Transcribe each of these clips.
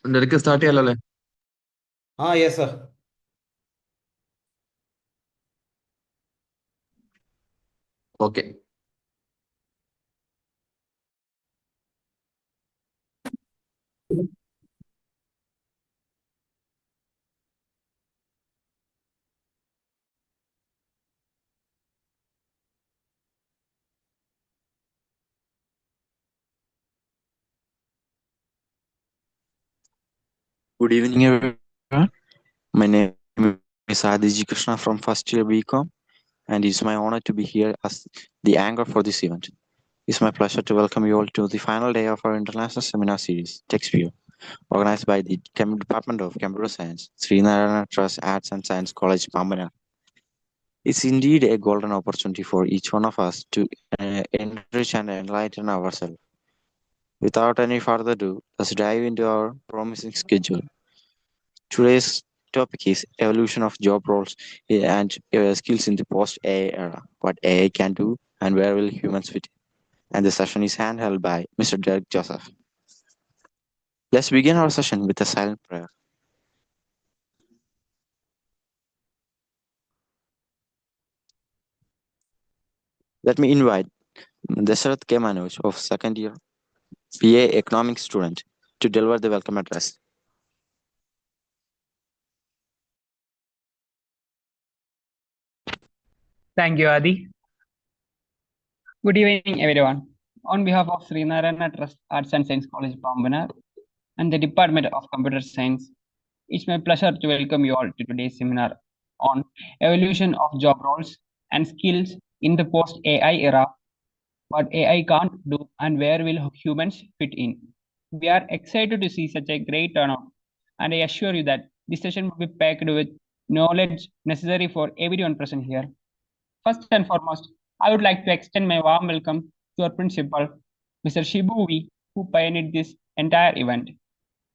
Derrik start ചെയ്യല്ലേ? Yes, sir. Okay. Good evening, everyone. My name is Adiji Krishna from first year BCom, and it's my honor to be here as the anchor for this event. It's my pleasure to welcome you all to the final day of our international seminar series, TechSphere, organized by the Department of Computer Science, Srinarayana Trust Arts and Science College, Pambana. It's indeed a golden opportunity for each one of us to enrich and enlighten ourselves. Without any further ado, let's dive into our promising schedule. Today's topic is evolution of job roles and skills in the post-AI era. What AI can do and where will humans fit? And the session is handheld by Mr. Derrik Joseph. Let's begin our session with a silent prayer. Let me invite Dasarath K. Manoj of second year BA Economics student to deliver the welcome address. Thank you, Adi. Good evening, everyone. On behalf of Srinarayana Trust Arts and Science College, Pambana, and the Department of Computer Science, it's my pleasure to welcome you all to today's seminar on evolution of job roles and skills in the post-AI era, what AI can't do and where will humans fit in. We are excited to see such a great turnout, and I assure you that this session will be packed with knowledge necessary for everyone present here. First and foremost, I would like to extend my warm welcome to our principal, Mr. Shibu V, who pioneered this entire event.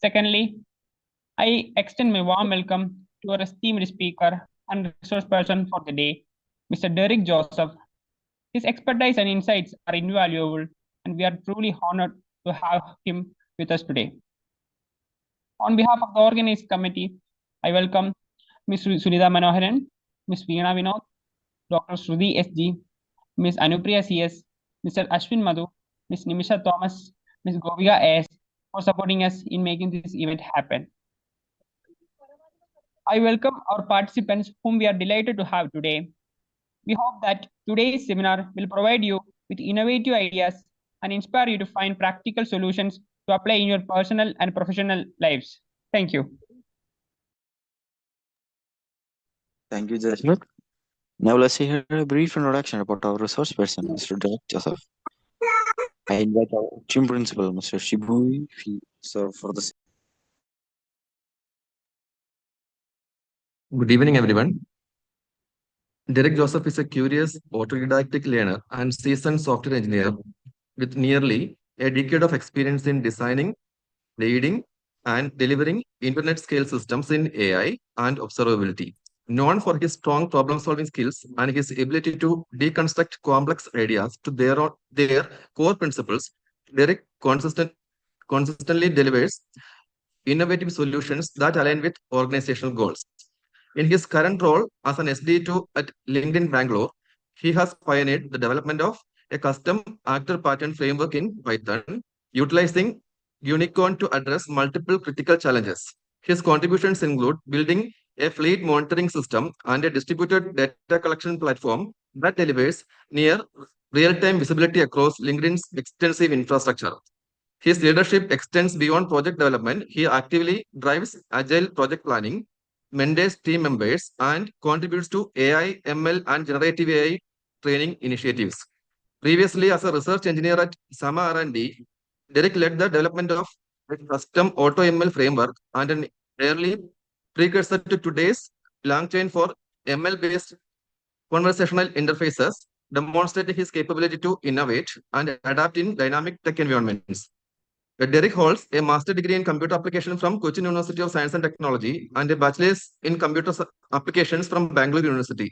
Secondly, I extend my warm welcome to our esteemed speaker and resource person for the day, Mr. Derrik Joseph. His expertise and insights are invaluable, and we are truly honored to have him with us today. On behalf of the organized committee, I welcome Ms. Sunita Manoharan, Ms. Veena Vinod, Dr. Shruti S.G., Ms. Anupriya C.S., Mr. Ashwin Madhu, Ms. Nimisha Thomas, Ms. Govika S. for supporting us in making this event happen. I welcome our participants whom we are delighted to have today. We hope that today's seminar will provide you with innovative ideas and inspire you to find practical solutions to apply in your personal and professional lives. Thank you. Thank you, Dasarath. Now let's hear a brief introduction about our resource person, Mr. Derrik Joseph. I invite our team principal, Mr. Shibu, sir, for the. Good evening, everyone. Derrik Joseph is a curious, autodidactic learner and seasoned software engineer with nearly a decade of experience in designing, leading, and delivering internet-scale systems in AI and observability. Known for his strong problem-solving skills and his ability to deconstruct complex ideas to their core principles, Derek consistently delivers innovative solutions that align with organizational goals. In his current role as an SD2 at LinkedIn Bangalore, he has pioneered the development of a custom actor pattern framework in Python, utilizing Unicorn to address multiple critical challenges. His contributions include building a fleet monitoring system and a distributed data collection platform that delivers near real-time visibility across LinkedIn's extensive infrastructure. His leadership extends beyond project development. He actively drives agile project planning, mentors team members, and contributes to AI, ML, and generative AI training initiatives. Previously, as a research engineer at Sama R&D, Derek led the development of a custom AutoML framework and an early precursor to today's LangChain for ML-based conversational interfaces, demonstrating his capability to innovate and adapt in dynamic tech environments. Derek holds a master degree in computer application from Cochin University of Science and Technology and a bachelor's in computer applications from Bangalore University.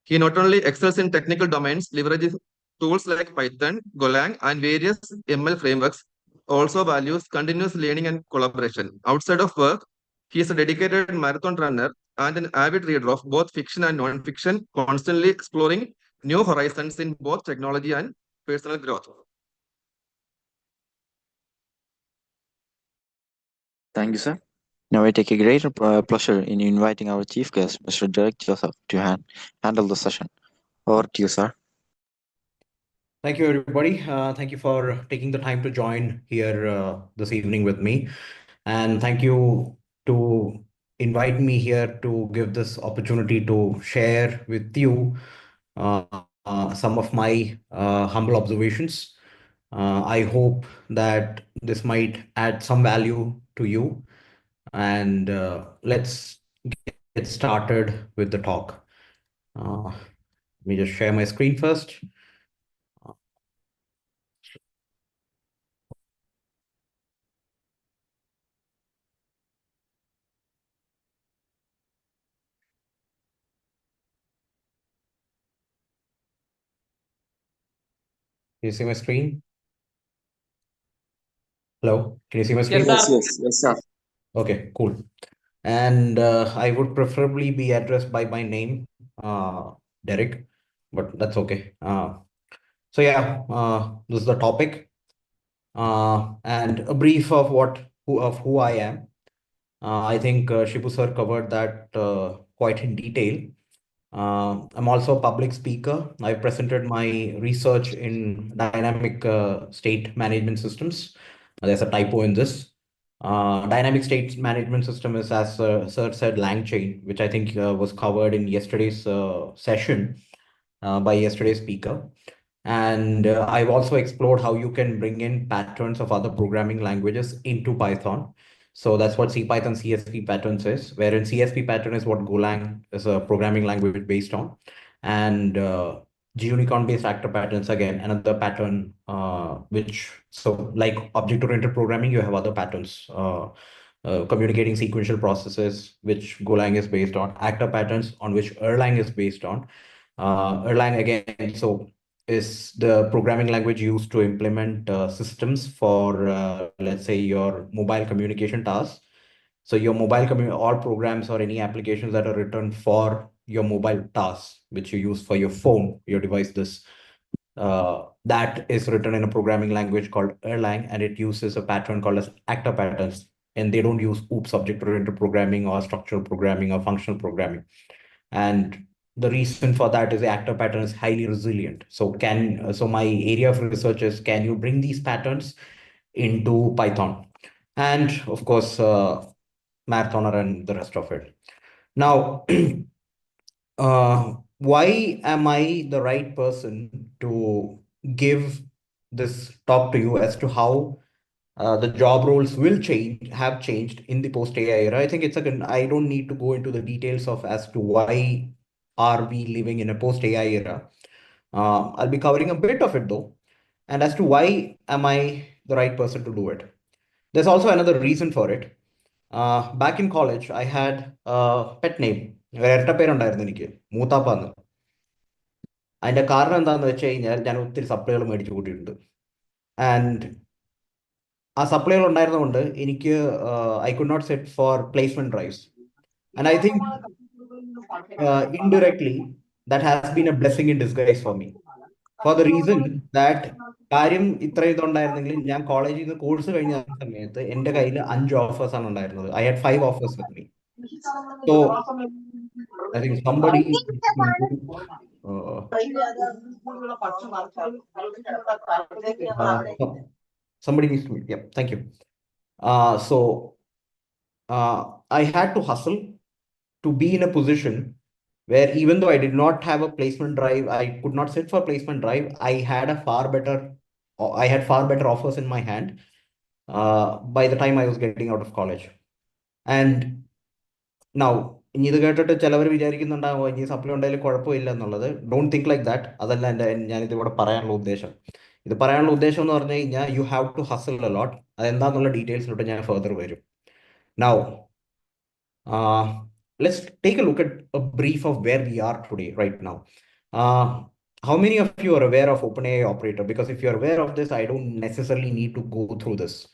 He not only excels in technical domains, leverages tools like Python, Golang, and various ML frameworks, also values continuous learning and collaboration. Outside of work, he is a dedicated marathon runner and an avid reader of both fiction and non-fiction, constantly exploring new horizons in both technology and personal growth. Thank you, sir. Now I take a great pleasure in inviting our chief guest, Mr. Derrik Joseph, to handle the session. Over to you, sir. Thank you, everybody. Thank you for taking the time to join here this evening with me. And thank you to invite me here to give this opportunity to share with you some of my humble observations. I hope that this might add some value to you. And let's get started with the talk. Let me just share my screen first. Can you see my screen? Hello, can you see my screen? Yes, sir. Okay, cool. And I would preferably be addressed by my name, Derek, but that's okay. So yeah, this is the topic, and a brief of who I am. I think Shibu sir covered that quite in detail. I'm also a public speaker. I presented my research in dynamic state management systems. There's a typo in this. Dynamic state management system is, as Sir said, LangChain, which I think was covered in yesterday's session by yesterday's speaker. And I've also explored how you can bring in patterns of other programming languages into Python. So that's what CPython CSP patterns is, wherein CSP pattern is what Golang is a programming language based on. And GUnicorn-based actor patterns, again, another pattern, so like object-oriented programming, you have other patterns, communicating sequential processes, which Golang is based on, actor patterns on which Erlang is based on. Erlang, again, so is the programming language used to implement systems for, let's say, your mobile communication tasks. So your all programs or any applications that are written for your mobile tasks, which you use for your phone, your device, that is written in a programming language called Erlang, and it uses a pattern called as actor patterns. And they don't use OOPS, object-oriented programming, or structural programming, or functional programming. And the reason for that is the actor pattern is highly resilient. So my area of research is, can you bring these patterns into Python? And of course, Marathoner and the rest of it. Now, why am I the right person to give this talk to you as to how the job roles have changed in the post-AI era? I think I don't need to go into the details of as to why are we living in a post-AI era. I'll be covering a bit of it though, and as to why am I the right person to do it. There's also another reason for it. Back in college, I had a pet name. ഇരട്ട പേരുണ്ടായിരുന്നു എനിക്ക്, മൂത്താപ്പാന്ന്. അതിന്റെ കാരണം എന്താന്ന് വെച്ച് കഴിഞ്ഞാൽ ഞാൻ ഒത്തിരി സപ്ലൈകൾ മേടിച്ചു കൂട്ടിയിട്ടുണ്ട്. ആൻഡ് ആ സപ്ലൈകൾ ഉണ്ടായിരുന്നതുകൊണ്ട് എനിക്ക് I could not sit for placement drives. And I think indirectly that has been a blessing in disguise for me, for the reason that കാര്യം ഇത്ര ഇതുണ്ടായിരുന്നെങ്കിൽ ഞാൻ കോളേജിൽ നിന്ന് കോഴ്സ് കഴിഞ്ഞ സമയത്ത് എൻ്റെ കയ്യിൽ 5 ഓഫേഴ്സ് ആണ് ഉണ്ടായിരുന്നത്. I had 5 offers with me. So I think somebody somebody needs to meet. Yeah, thank you. So I had to hustle to be in a position where, even though I did not have a placement drive, I could not sit for placement drive. I had far better offers in my hand by the time I was getting out of college. And now, ഇനി ഇത് കേട്ടിട്ട് ചിലവർ വിചാരിക്കുന്നുണ്ടാവും ഇനി supply ഉണ്ടായാലും കുഴപ്പമില്ല എന്നുള്ളത്. Don't think like that. അതല്ല ഞാനിത് ഇവിടെ പറയാനുള്ള ഉദ്ദേശം. ഇത് പറയാനുള്ള ഉദ്ദേശം എന്ന് പറഞ്ഞു കഴിഞ്ഞാൽ, you have to hassle a lot. അതെന്താന്നുള്ള ഡീറ്റെയിൽസിലോട്ട് ഞാൻ ഫർദർ വരും. Now, let's take a look at a brief of where we are today, right now. how many of you are aware of OpenAI operator? Because if you're aware of this, I don't necessarily need to go through this.